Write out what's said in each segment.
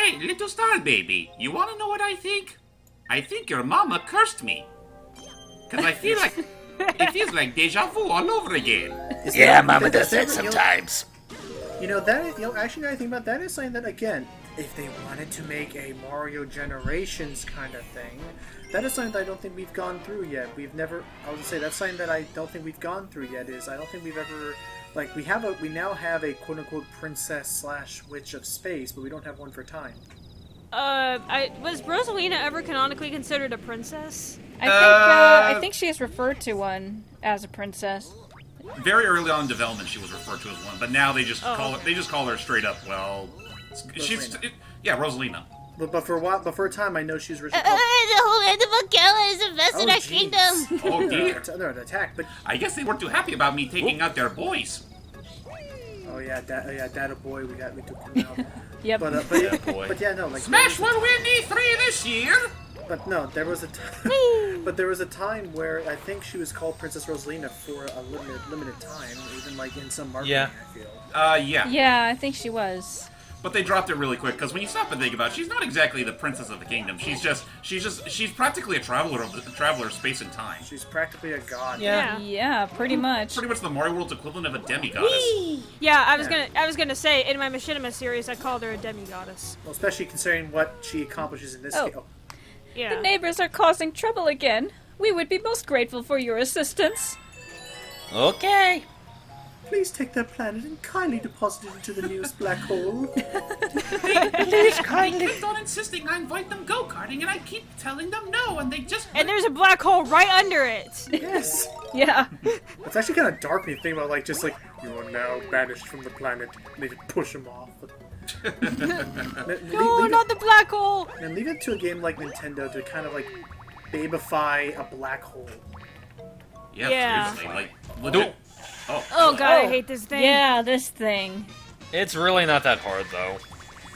Hey, little star baby, you want to know what I think? I think your mama cursed me. Because I feel like, it feels like deja vu all over again. Yeah, Mama does that sometimes. Actually, now I think about that is something that, again, if they wanted to make a Mario Generations kind of thing, that is something that I don't think we've gone through yet. I was gonna say, that's something that I don't think we've gone through yet, I don't think we've ever, like, we now have a quote-unquote princess / witch of space, but we don't have one for time. Was Rosalina ever canonically considered a princess? I think she is referred to one as a princess. Very early on in development, she was referred to as one, but now they just call her straight up. Well, Rosalina. But for a time, I know she's originally. The whole land of Gala is invested in our kingdom. Oh dear. They're under attack, but I guess they weren't too happy about me taking out their boys. Oh yeah, Data Boy, we took him out. Yep. But yeah, no, like Smash will win E3 this year. But no, there was a time where I think she was called Princess Rosalina for a limited time, even like in some marketing. Yeah. I feel. Yeah. Yeah, I think she was. But they dropped it really quick because when you stop and think about it, she's not exactly the princess of the kingdom. She's practically a traveler of space and time. She's practically a god. Yeah, pretty much. Pretty much the Mario World's equivalent of a demigoddess. Yeah, I was gonna say in my Machinima series I called her a demigoddess. Well, especially considering what she accomplishes in this game. Oh. Yeah. The neighbors are causing trouble again. We would be most grateful for your assistance. Okay. Please take their planet and kindly deposit it into the nearest black hole. Please kindly. They keep on insisting I invite them go-karting, and I keep telling them no, and they just... And there's a black hole right under it. Yes. Yeah. It's actually kind of dark when you think about, like, just like, you are now banished from the planet. And they just push them off. No, not the black hole. And leave it to a game like Nintendo to kind of, like, babify a black hole. Yeah. Seriously, like, legit. Oh god, I hate this thing. Yeah, this thing. It's really not that hard, though.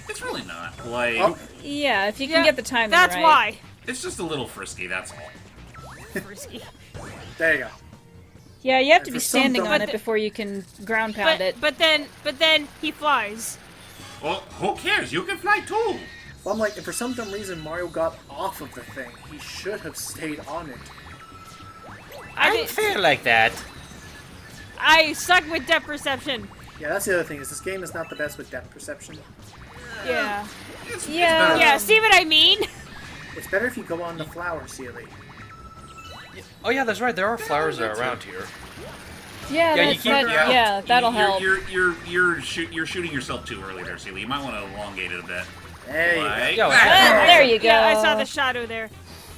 It's really not. Like... Yeah, if you can get the timing That's right. why. It's just a little frisky, that's all. Frisky. There you go. Yeah, you have to And be for some standing on dumb- it before you can ground pound it. But then he flies. Well, who cares? You can fly too. Well, I'm like, if for some dumb reason Mario got off of the thing, he should have stayed on it. I don't feel like that. I suck with depth perception. Yeah, that's the other thing, is this game is not the best with depth perception. Yeah. Yeah. Yeah, see what I mean? It's better if you go on the flower, Cele. Oh yeah, that's right. There are flowers around here. Yeah, Yeah, you that's keep- that, yeah, that'll help. You're shooting yourself too early there, Cele. You might want to elongate it a bit. There you go. Like Yo, that. There you go. Yeah, I saw the shadow there.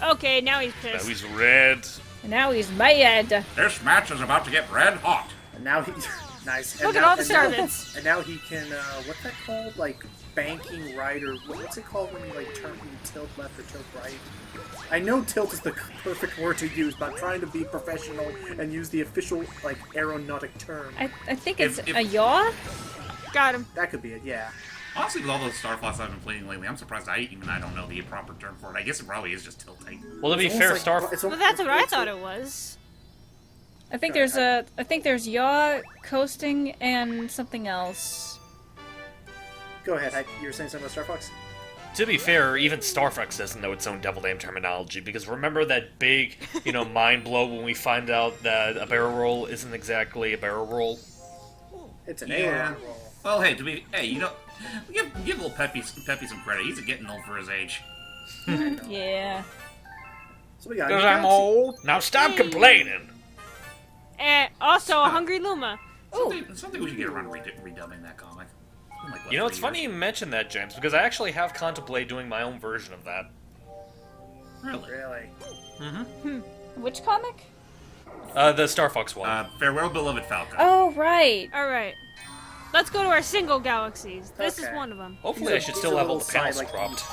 Okay, now he's Now pissed. he's red. Now he's mad. This match is about to get red hot. And now he... nice. Look and at now, all the and now- servants. And now he can, what's that called? Like, banking right, or what's it called when you, like, you tilt left or tilt right? I know tilt is the perfect word to use, but I'm trying to be professional and use the official, like, aeronautic term. I think it's If- a yaw? Got him. That could be it, yeah. Honestly, with all those Star Fox I've been playing lately, I'm surprised I don't know the proper term for it. I guess it probably is just tilting. Well, to be It's fair, almost like- it's Well, al- that's what I it's- thought it was. I think there's yaw, coasting, and something else. Go ahead, you were saying something about Star Fox? To be fair, even Star Fox doesn't know its own devil name terminology, because remember that big, mind blow when we find out that a barrel roll isn't exactly a barrel roll? It's an Yeah. aeron roll. Well, hey, give little Peppy some credit. He's getting old for his age. Yeah. So we got Because I'm old. Now stop complaining. And also a hungry Luma. Something we should get around redubbing that comic. It's been like, what, It's 3 funny you years? mention that, James, because I actually have contemplated doing my own version of that. Really? Really? Which comic? The Star Fox one. Farewell, beloved Falcon. Oh, right. All right. Let's go to our single galaxies. This is Okay. one of them. Hopefully I should still have all the panels cropped.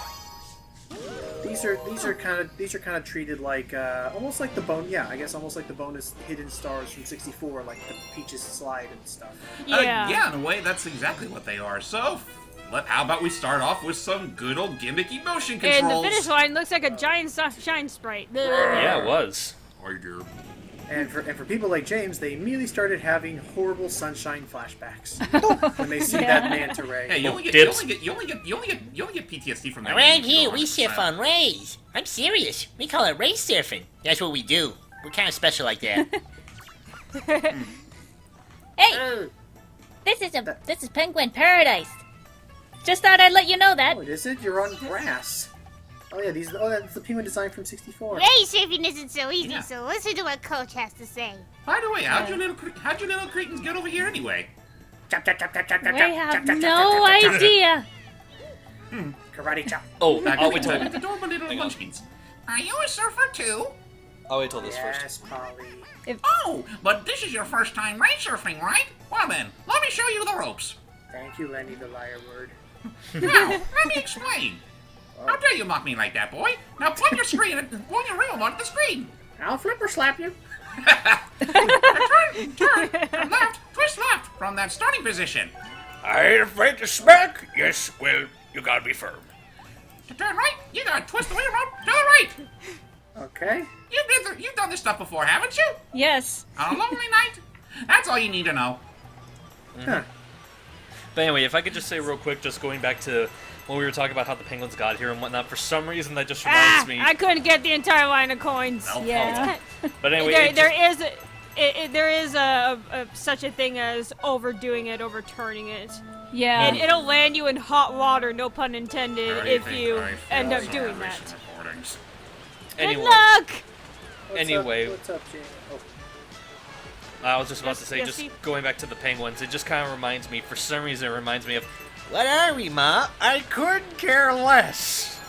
These are kind of treated like almost like the almost like the bonus hidden stars from 64, like the Peaches slide and stuff. Yeah. Yeah, in a way, that's exactly what they are. So, how about we start off with some good old gimmicky motion controls? And the finish line looks like a giant shine sprite. Yeah, it was. Or your... And for people like James, they immediately started having horrible sunshine flashbacks when they see that manta ray. Hey, you Oh, only get dibs. PTSD from that. Around here, we surf on rays. I'm serious. We call it ray surfing. That's what we do. We're kind of special like that. Hey, this is penguin paradise. Just thought I'd let you know that. Oh, is it? You're on grass. Oh yeah, that's the penguin design from '64. Ray surfing isn't so easy, so listen to what Coach has to say. By the way, how'd you little cretins get over here anyway? Chop, chop, chop, chop, chop, chop, We chop, have chop, chop, no chop, chop, chop. idea. Karate chop. Oh, Back I'll at wait till the adorable little Hang on. munchkins. Are you a surfer too? I'll wait till this Yes, first. Polly. Oh, but this is your first time race surfing, right? Well then, let me show you the ropes. Thank you, Lenny the liar word. Now, let me explain. How dare you mock me like that, boy? Now point your screen and point your real one at the screen. I'll flip or slap you. Turn left, twist left from that starting position. I ain't afraid to smack. Yes, well, you gotta be firm. To turn right, you gotta twist the wheel around to the right. Okay. You've done this stuff before, haven't you? Yes. On a lonely night? That's all you need to know. Huh. But anyway, if I could just say real quick, just going back to when we were talking about how the penguins got here and whatnot, for some reason that just reminds me. I couldn't get the entire line of coins. Well, Yeah. But anyway, There is a such a thing as overdoing it, overturning it. Yeah. And it'll land you in hot water, no pun intended, How do you if think you I feel end up about doing recent that. recordings? anyway, Good luck! Anyway. What's up, Jamie? Oh. I was just about to say, Yes, just Steve? going back to the penguins, it just kind of reminds me, for some reason, it reminds me of. What are we, Ma? I couldn't care less.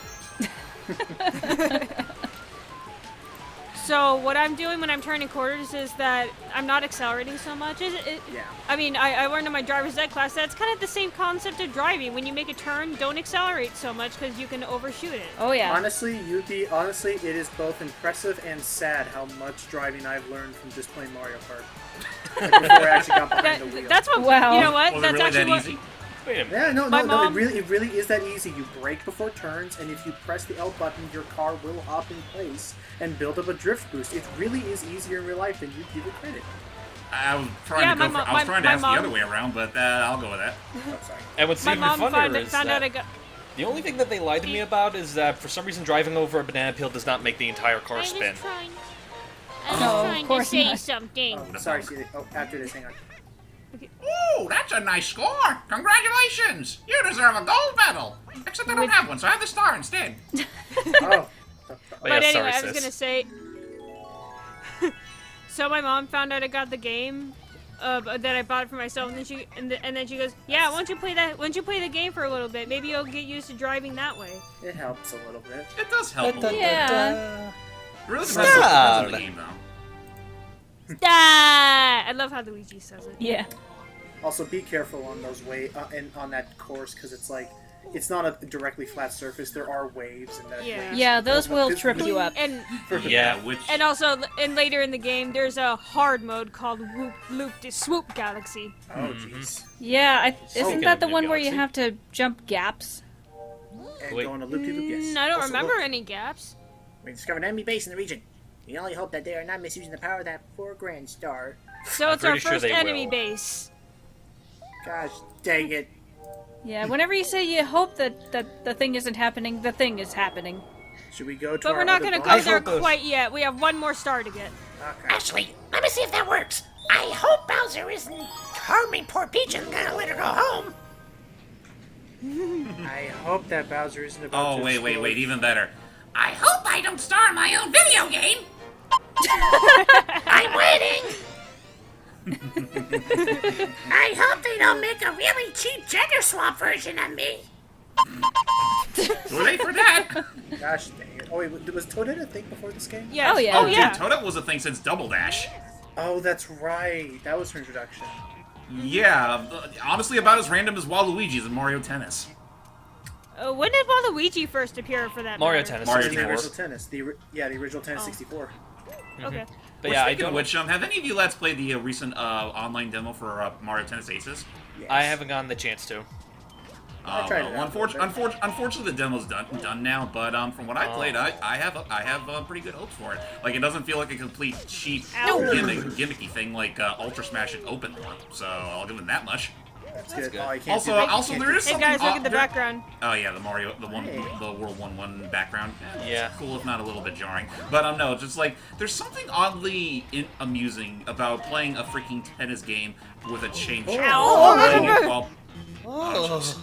So what I'm doing when I'm turning quarters is that I'm not accelerating so much. Yeah. I mean, I learned in my driver's ed class that's kind of the same concept of driving. When you make a turn, don't accelerate so much because you can overshoot it. Oh yeah. Honestly, honestly, it is both impressive and sad how much driving I've learned from just playing Mario Kart. Like, before I actually got behind the wheel. That's what. Wow. You know what? Was it that's really actually that what. easy? Wait a minute. Yeah, no, My it mom- really is that easy. You brake before turns, and if you press the L button, your car will hop in place and build up a drift boost. It really is easier in real life than you give it credit. I was trying Yeah, to go my for, mo- I was my- trying to my ask mom- the other way around, but I'll go with that. Oh, sorry. And what's My even mom funnier is found out I that got. the only thing that they lied to me about is that for some reason driving over a banana peel does not make the entire car I spin. was trying of to course say not. something. Oh, sorry, Cele. Oh, after this, hang on. Ooh, that's a nice score! Congratulations! You deserve a gold medal! Except I don't have one, so I have the star instead. Oh. But But yeah, anyway, sorry, I was sis. gonna say. So my mom found out I got the game, that I bought for myself, and then she goes, "Yeah, why don't you play that? Why don't you play the game for a little bit? Maybe you'll get used to driving that way." It helps a little bit. It does help a little bit. Yeah. It really depends on the game, though. Ah, I love how Luigi says it. Yeah. Also, be careful on those and on that course, because it's like, it's not a directly flat surface. There are waves, and that Yeah. waves Yeah, those build up. will trip you up. And Yeah, which... and later in the game, there's a hard mode called Loop de Swoop Galaxy. Oh, jeez. Yeah, isn't Speaking that of the New one where you Galaxy. have to jump gaps? And Wait. going to loop-de-loop, yes. I don't Also, remember look, any gaps. we discovered an enemy base in the region. We only hope that they are not misusing the power of that 4-grand star. So I'm it's our pretty sure first they enemy will. base. Gosh dang it. Yeah, whenever you say you hope that the thing isn't happening, the thing is happening. Should we go to But our we're not other gonna boss? go there hope those- quite yet. We have one more star to get. Okay. Actually, let me see if that works. I hope Bowser isn't harming poor Peach and gonna let her go home. I hope that Bowser isn't about Oh, to wait, explode. even better. I hope I don't star in my own video game! I'm waiting. I hope they don't make a really cheap gender swap version of me. Too late for that! Gosh dang it. Oh, wait, was Toadette a thing before this game? Yes. Oh, yeah. Oh yeah. Dude, Toadette was a thing since Double Dash. Oh, that's right. That was her introduction. Yeah, honestly about as random as Waluigi's in Mario Tennis. When did Waluigi first appear for that? Mario matter? Tennis Mario The 64. original tennis. The original tennis Oh. 64. Okay. But yeah, I Speaking of don't. which, have any of you Let's played the recent online demo for Mario Tennis Aces? Yes. I haven't gotten the chance to. tried it out a little bit. Unfortunately, the demo's done now. But from what I played, I have pretty good hopes for it. Like, it doesn't feel like a complete cheap gimmicky thing like Ultra Smash and Open War. So I'll give it that much. That's good. good. Oh, you can't Also, do that. also there is Hey something. guys, look at the background. Oh yeah, the Mario, the World 1-1 background. It's cool if not a little bit jarring. But no, just like there's something oddly amusing about playing a freaking tennis game with a chain shot. Playing it while- jeez.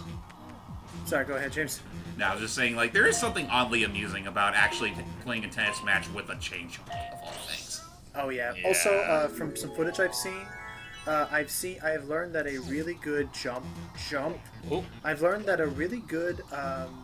Sorry, go ahead, James. No, I was just saying, like, there is something oddly amusing about actually playing a tennis match with a chain shot, of all things. Oh yeah. Also, from some footage I've seen, I have learned that a really good jump. Ooh. I've learned that a really good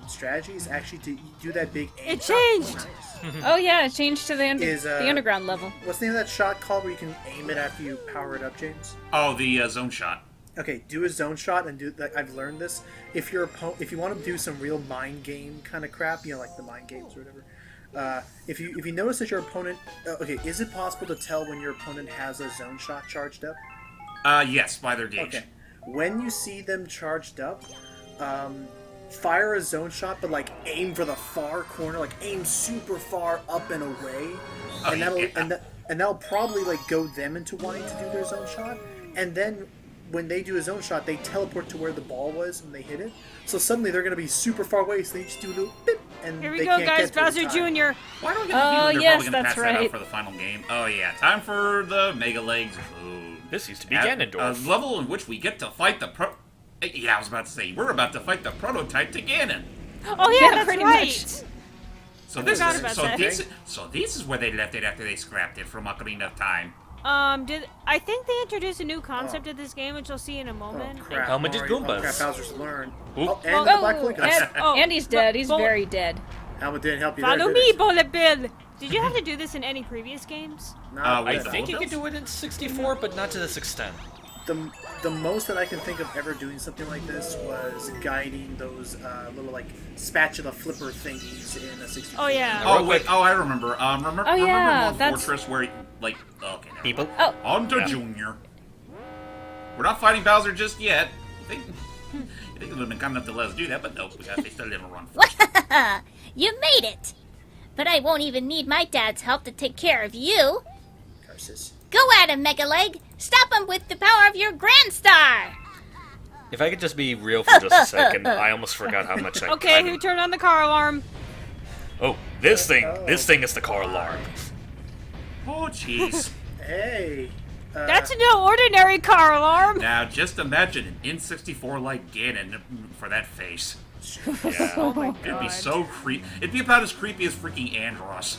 strategy is actually to do that big aim. It shot. changed! Nice. Oh yeah, it changed to the the underground level. What's the name of that shot called where you can aim it after you power it up, James? Oh, the zone shot. Okay, do a zone shot and do that. I've learned this. If you want to do some real mind game kind of crap, like the mind games or whatever. If you notice that your opponent, okay, is it possible to tell when your opponent has a zone shot charged up? Yes, by their gauge. Okay, when you see them charged up, fire a zone shot, but like aim for the far corner, like aim super far up and away, and that'll probably like goad them into wanting to do their zone shot, and then. When they do a zone shot, they teleport to where the ball was when they hit it. So suddenly they're going to be super far away, so they just do a little bip, and Here we they go, can't guys. get to the Bowser time. Jr. Why don't we get the feeling Oh, they're yes, probably going to that's pass that out right. for the final game? Oh yeah, time for the Mega Legs. Ooh. This used to be A Ganondorf. level in which we get to fight the Yeah, I was about to say, we're about to fight the prototype to Ganon. Oh yeah, that's pretty right. much. So forgot about that. this is where they left it after they scrapped it from Ocarina of Time. I think they introduced a new concept to this game, which you'll see in a moment. Oh, crap. How much is Mario- Goombas? Oh, crap, Bowser's learned. Oop. Oh, and the Black Link. Andy's dead. He's Bol- very dead. Helmet didn't help you Follow there, me, did it? Bullet Bill. Did you have to do this in any previous games? Not I with think you Bullet can do it in 64, but not to this extent. the most that I can think of ever doing something like this was guiding those little like spatula flipper thingies in a 64. Oh yeah. Oh wait, I remember. Remember yeah, Lone that's- Fortress where okay. Now. People? Oh, On to Junior. We're not fighting Bowser just yet. You think it would have been kind enough to let us do that, but no, we gotta face the little run. you made it. But I won't even need my dad's help to take care of you. Curses. Go at him, Mega Leg. Stop him with the power of your Grand Star. If I could just be real for just a second, I almost forgot how much I Okay, who turned on the car alarm? Oh, this thing is the car alarm. Oh jeez. Hey. That's no ordinary car alarm. Now just imagine an N64 like Ganon for that face. Yeah. Oh my It'd be god. so creepy. It'd be about as creepy as freaking Andross.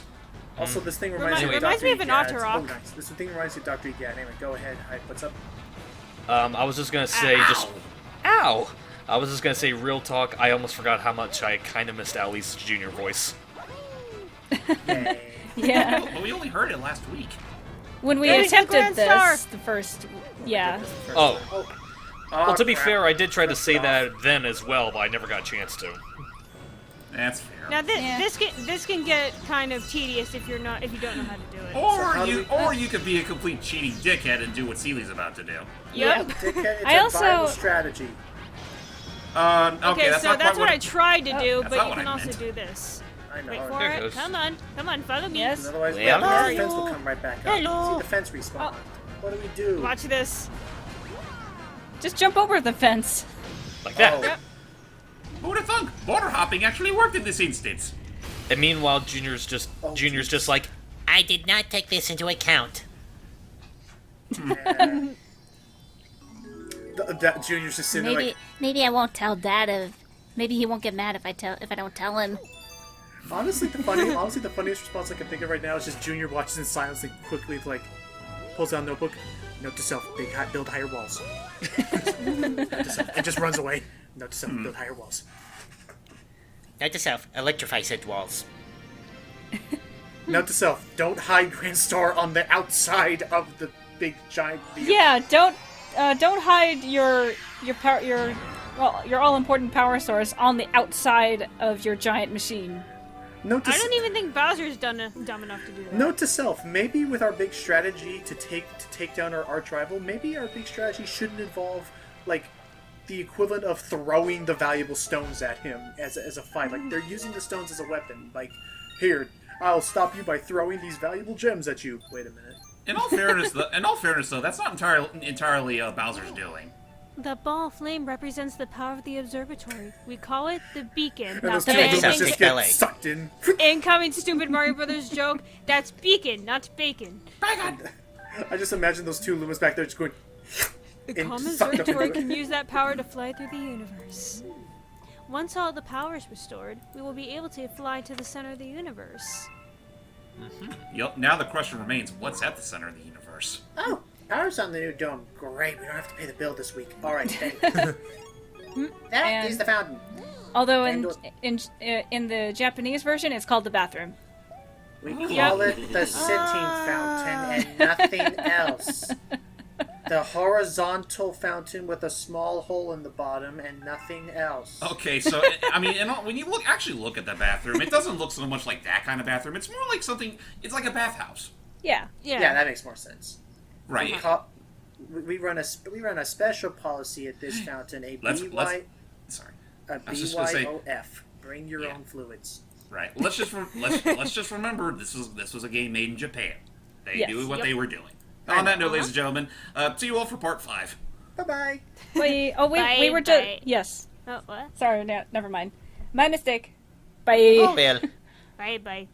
Also, this thing reminds me of Reminds me of an Dr. Otterok. Oh, nice. This thing reminds me of Dr. Egad. Anyway, go ahead. Hi, what's up? I was just gonna say, ow! I was just gonna say, real talk, I almost forgot how much I kind of missed Ali's junior voice. Hey. Yeah. But we only heard it last week. When we There's the attempted Grand Star. this, the first, yeah. Oh, well, to be crap. fair, I did try to say Off. that then as well, but I never got a chance to. That's fair. Now Yeah. this can get kind of tedious if you don't know how to do it. Or you could be a complete cheating dickhead and do what Cele's about to do. Yep. Dickhead, it's I a also- viable strategy. Okay, Okay, that's so not that's quite what I tried to do, That's but not you what can I also meant. do this. I know. Wait for There it it. goes. Come on, follow me. Yes. Otherwise, Well, the fence hello. will come right back up. Hello. See the fence respawn. What do we do? Watch this. Just jump over the fence. Like that. Oh. Who would have thunk? Border hopping actually worked in this instance. And meanwhile, Junior's just like, I did not take this into account. Yeah. That Junior's just sitting there Maybe I won't tell Dad of. Maybe he won't get mad if I don't tell him. honestly, the funniest response I can think of right now is just Junior watches in silence and quickly like pulls out a notebook. Note to self: build higher walls. Note to self, and just runs away. Note to self: build higher walls. Note to self, electrify said walls. Note to self: don't hide Grand Star on the outside of the big giant. Yeah, don't hide your all important power source on the outside of your giant machine. Note to I don't even think Bowser's dumb enough to do that. Note to self: maybe with our big strategy to take down our arch rival, maybe our big strategy shouldn't involve like the equivalent of throwing the valuable stones at him as a fight. Like, they're using the stones as a weapon. Like, here, I'll stop you by throwing these valuable gems at you. Wait a minute. In all fairness, though, that's not entirely Bowser's doing. The ball of flame represents the power of the observatory. We call it the beacon. And Not those the two That Lumos sounds just like get LA. sucked in. incoming stupid Mario Brothers joke. That's beacon, not bacon. I just imagine those two Lumos back there just going... The and common sucked up observatory into it. can use that power to fly through the universe. Once all the power is restored, we will be able to fly to the center of the universe. Yep. Now the question remains: what's at the center of the universe? Oh, power's on the new dome. Great, we don't have to pay the bill this week. Alright, that is And- the fountain. Although And- in the Japanese version, it's called the bathroom. We call it the sitting fountain and nothing else. The horizontal fountain with a small hole in the bottom and nothing else. Okay, so I mean, when you actually look at the bathroom, it doesn't look so much like that kind of bathroom. It's more like something. It's like a bathhouse, Yeah. Yeah, that makes more sense. right? We run a special policy at this fountain. Sorry. A I was just gonna say- BYOF. Bring your Yeah. own fluids. Right. Let's just remember this was a game made in Japan. They Yes. knew what Yep. they were doing. On that note, ladies and gentlemen, see you all for part 5. Bye bye. We Bye, were just bye. yes. Oh, what? Sorry, no, never mind. My mistake. Bye. Well, Bye bye.